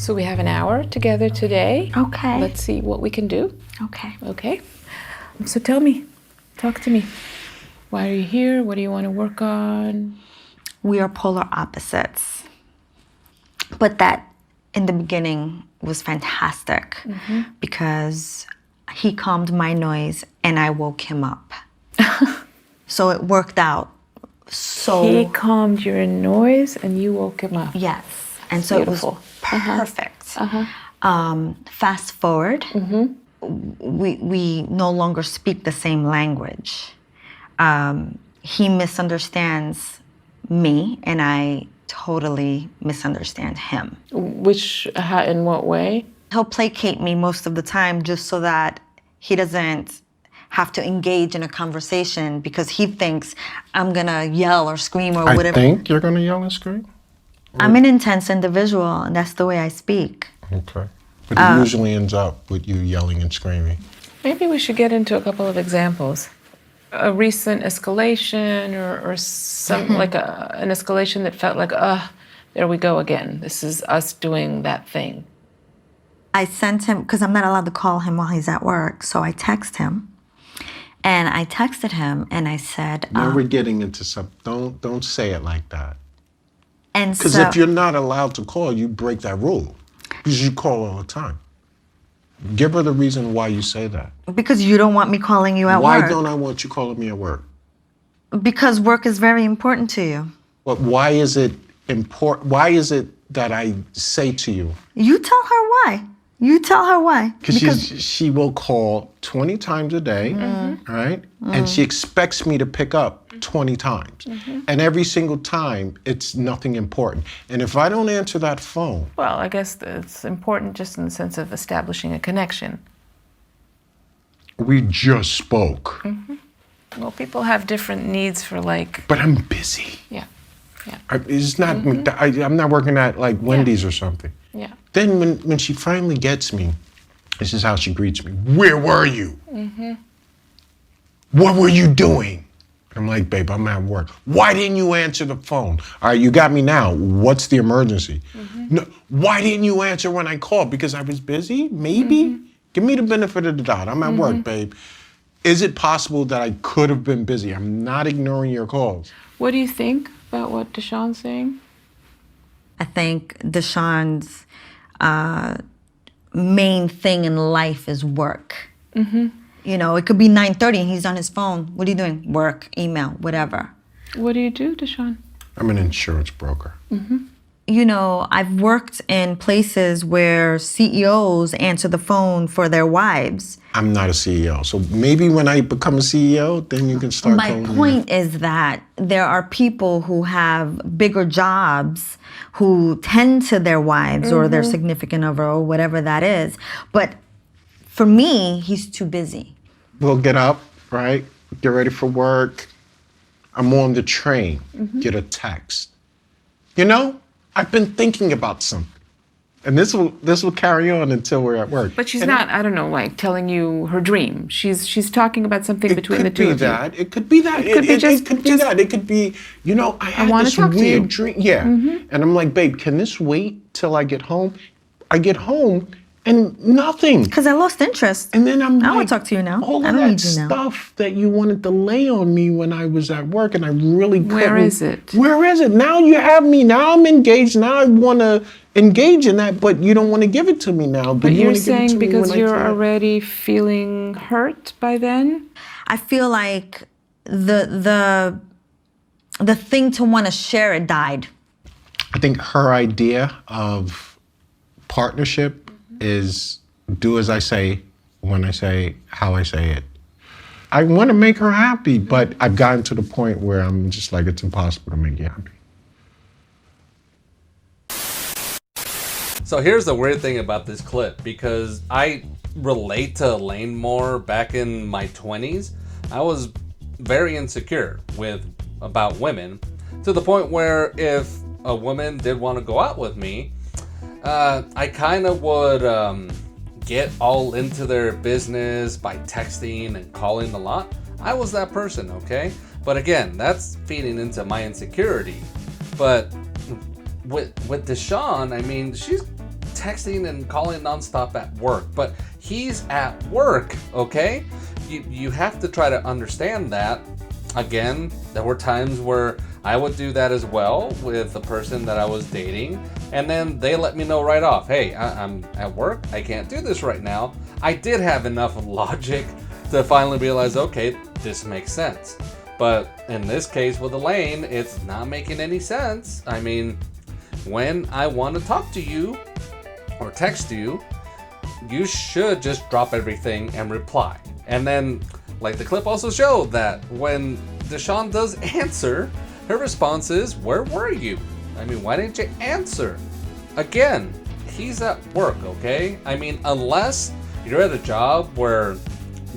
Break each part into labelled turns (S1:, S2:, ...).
S1: So we have an hour together today.
S2: Okay.
S1: Let's see what we can do.
S2: Okay.
S1: Okay. So tell me, talk to me. Why are you here? What do you want to work on?
S2: We are polar opposites. But that, in the beginning, was fantastic because he calmed my noise and I woke him up. So it worked out. So
S1: He calmed your noise and you woke him up.
S2: yes. And so
S1: Beautiful.
S2: it was perfect. Fast forward, we no longer speak the same language. He misunderstands me and I totally misunderstand him.
S1: In what way?
S2: He'll placate me most of the time just so that he doesn't have to engage in a conversation because he thinks I'm gonna yell or scream or whatever.
S3: I think you're gonna yell and scream?
S2: I'm an intense individual and that's the way I speak.
S3: Okay. But it usually ends up with you yelling and screaming.
S1: Maybe we should get into a couple of examples. A recent escalation or some like an escalation that felt like, there we go again. This is us doing that thing.
S2: I sent him, because I'm not allowed to call him while he's at work, so I text him. And I texted him and I said,
S3: Now we're getting into something. Don't say it like that.
S2: and
S3: Because
S2: so
S3: if you're not allowed to call, you break that rule. Because you call all the time. Give her the reason why you say that.
S2: because you don't want me calling you at
S3: Why
S2: work.
S3: don't I want you calling me at work?
S2: Because work is very important to you.
S3: But why is it important? Why is it that I say to you?
S2: You tell her why. You tell her why.
S3: Because she will call 20 times a day, right? And she expects me to pick up 20 times. And every single time, it's nothing important. And if I don't answer that phone,
S1: Well, I guess it's important just in the sense of establishing a connection.
S3: we just spoke.
S1: Well, people have different needs for like,
S3: But I'm busy.
S1: yeah,
S3: It's not. I'm not working at like Wendy's or something.
S1: yeah.
S3: Then when she finally gets me, this is how she greets me. Where were you? What were you doing? I'm like, babe, I'm at work. Why didn't you answer the phone? All right, you got me now. What's the emergency? No, why didn't you answer when I called? Because I was busy? Maybe? Give me the benefit of the doubt. I'm at work, babe. Is it possible that I could have been busy? I'm not ignoring your calls.
S1: What do you think about what Deshawn's saying?
S2: I think Deshawn's main thing in life is work. You know, it could be 9:30 and he's on his phone. What are you doing? Work, email, whatever.
S1: What do you do, Deshawn?
S3: I'm an insurance broker.
S2: You know, I've worked in places where CEOs answer the phone for their wives.
S3: I'm not a CEO. So maybe when I become a CEO, then you can start
S2: My
S3: calling me.
S2: point is that there are people who have bigger jobs who tend to their wives or their significant other or whatever that is. But for me, he's too busy.
S3: We'll get up, right? Get ready for work. I'm on the train. Get a text. You know, I've been thinking about something. And this will carry on until we're at work.
S1: But she's not, I don't know, like telling you her dream. She's talking about something between the two of you.
S3: It could be that. It could be that. It could be, you know, I had
S1: wanna
S3: this
S1: talk to you.
S3: weird dream. Yeah. And I'm like, babe, can this wait till I get home? I get home and nothing.
S2: Because I lost interest.
S3: And then I'm
S2: I don't
S3: like,
S2: want to talk to you now.
S3: all
S2: I
S3: of
S2: don't
S3: that
S2: need you now.
S3: stuff that you wanted to lay on me when I was at work, and I really couldn't.
S1: Where is it?
S3: Where is it? Now you have me. Now I'm engaged. Now I want to engage in that, but you don't want to give it to me now.
S1: But
S3: you
S1: you're
S3: wanna give it
S1: saying
S3: to me
S1: because
S3: when I
S1: you're
S3: can't.
S1: already feeling hurt by then?
S2: I feel like the thing to want to share it died.
S3: I think her idea of partnership is do as I say, when I say, how I say it. I want to make her happy, but I've gotten to the point where I'm just like, it's impossible to make you happy.
S4: So here's the weird thing about this clip, because I relate to Elaine more back in my 20s. I was very insecure about women, to the point where if a woman did want to go out with me, I kind of would get all into their business by texting and calling a lot. I was that person, okay? But again, that's feeding into my insecurity. But with Deshawn, I mean, she's texting and calling nonstop at work, but he's at work, okay? You have to try to understand that. Again, there were times where I would do that as well with the person that I was dating, and then they let me know right off, hey, I'm at work, I can't do this right now. I did have enough logic to finally realize, okay, this makes sense. But in this case with Elaine, it's not making any sense. I mean, when I want to talk to you or text you, you should just drop everything and reply. And then, like the clip also showed, that when Deshawn does answer, her response is, where were you? I mean, why didn't you answer? Again, he's at work, okay? I mean, unless you're at a job where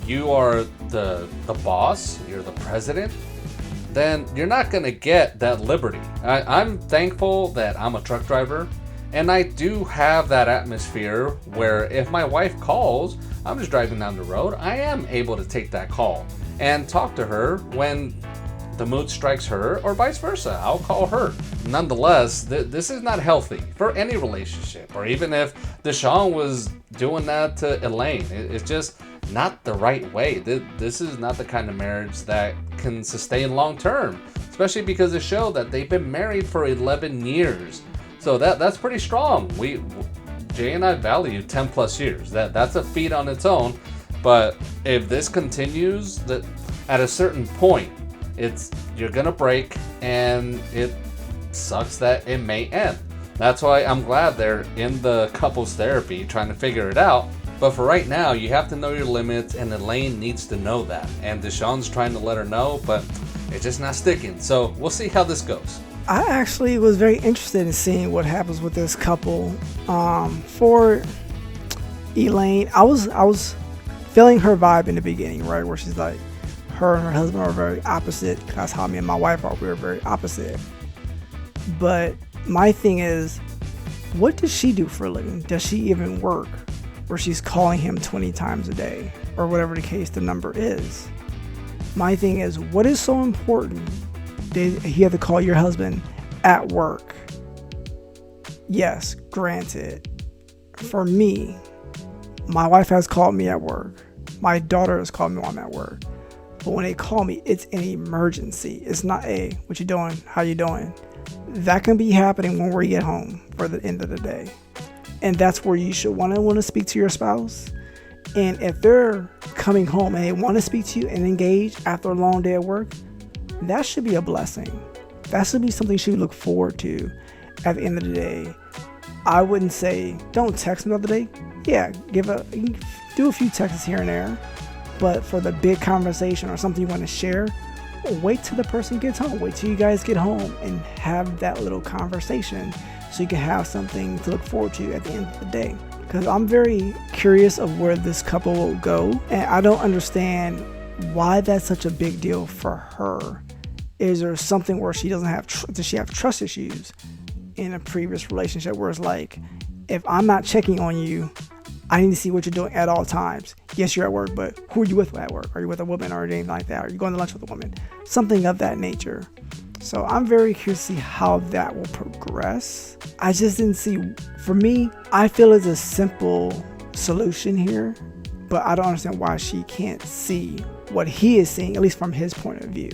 S4: you are the boss, you're the president, then you're not gonna get that liberty. I'm thankful that I'm a truck driver, and I do have that atmosphere where if my wife calls, I'm just driving down the road, I am able to take that call and talk to her when the mood strikes her, or vice versa. I'll call her. Nonetheless, this is not healthy for any relationship, or even if Deshawn was doing that to Elaine. It's just not the right way. This is not the kind of marriage that can sustain long term, especially because it showed that they've been married for 11 years. So that's pretty strong. Jay and I value 10 plus years. That's a feat on its own. But if this continues, that at a certain point, you're gonna break, and it sucks that it may end. That's why I'm glad they're in the couples therapy trying to figure it out. But for right now, you have to know your limits, and Elaine needs to know that. And Deshawn's trying to let her know, but it's just not sticking. So we'll see how this goes.
S5: I actually was very interested in seeing what happens with this couple. For Elaine, I was feeling her vibe in the beginning, right, where she's like, her and her husband are very opposite. That's how me and my wife are. We were very opposite. But my thing is, what does she do for a living? Does she even work? Where she's calling him 20 times a day, or whatever the case the number is. My thing is, what is so important that you have to call your husband at work? Yes, granted. For me, my wife has called me at work. My daughter has called me while I'm at work. But when they call me, it's an emergency. It's not a, what you doing? How you doing? That can be happening when we get home for the end of the day. And that's where you should want to speak to your spouse. And if they're coming home and they want to speak to you and engage after a long day at work, that should be a blessing. That should be something you should look forward to at the end of the day. I wouldn't say, don't text me the other day. Yeah, you can do a few texts here and there. But for the big conversation or something you want to share, wait till the person gets home. Wait till you guys get home and have that little conversation so you can have something to look forward to at the end of the day. Because I'm very curious of where this couple will go, and I don't understand why that's such a big deal for her. Is there something where she doesn't have, does she have trust issues in a previous relationship where it's like, if I'm not checking on you, I need to see what you're doing at all times. Yes, you're at work, but who are you with at work? Are you with a woman or anything like that? Are you going to lunch with a woman? Something of that nature. So I'm very curious to see how that will progress. I just didn't see, for me, I feel it's a simple solution here, but I don't understand why she can't see what he is seeing, at least from his point of view.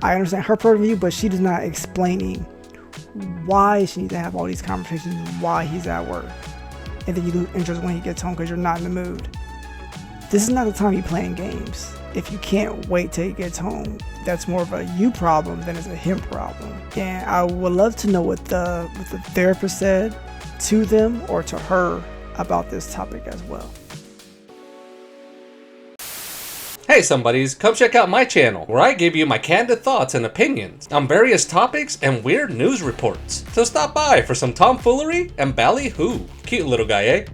S5: I understand her point of view, but she is not explaining why she needs to have all these conversations and why he's at work. And then you lose interest when he gets home because you're not in the mood. This is not the time you're playing games. If you can't wait till he gets home, that's more of a you problem than it's a him problem. And I would love to know what the therapist said to them or to her about this topic as well.
S4: Hey somebodies, come check out my channel where I give you my candid thoughts and opinions on various topics and weird news reports. So stop by for some tomfoolery and ballyhoo. Cute little guy, eh?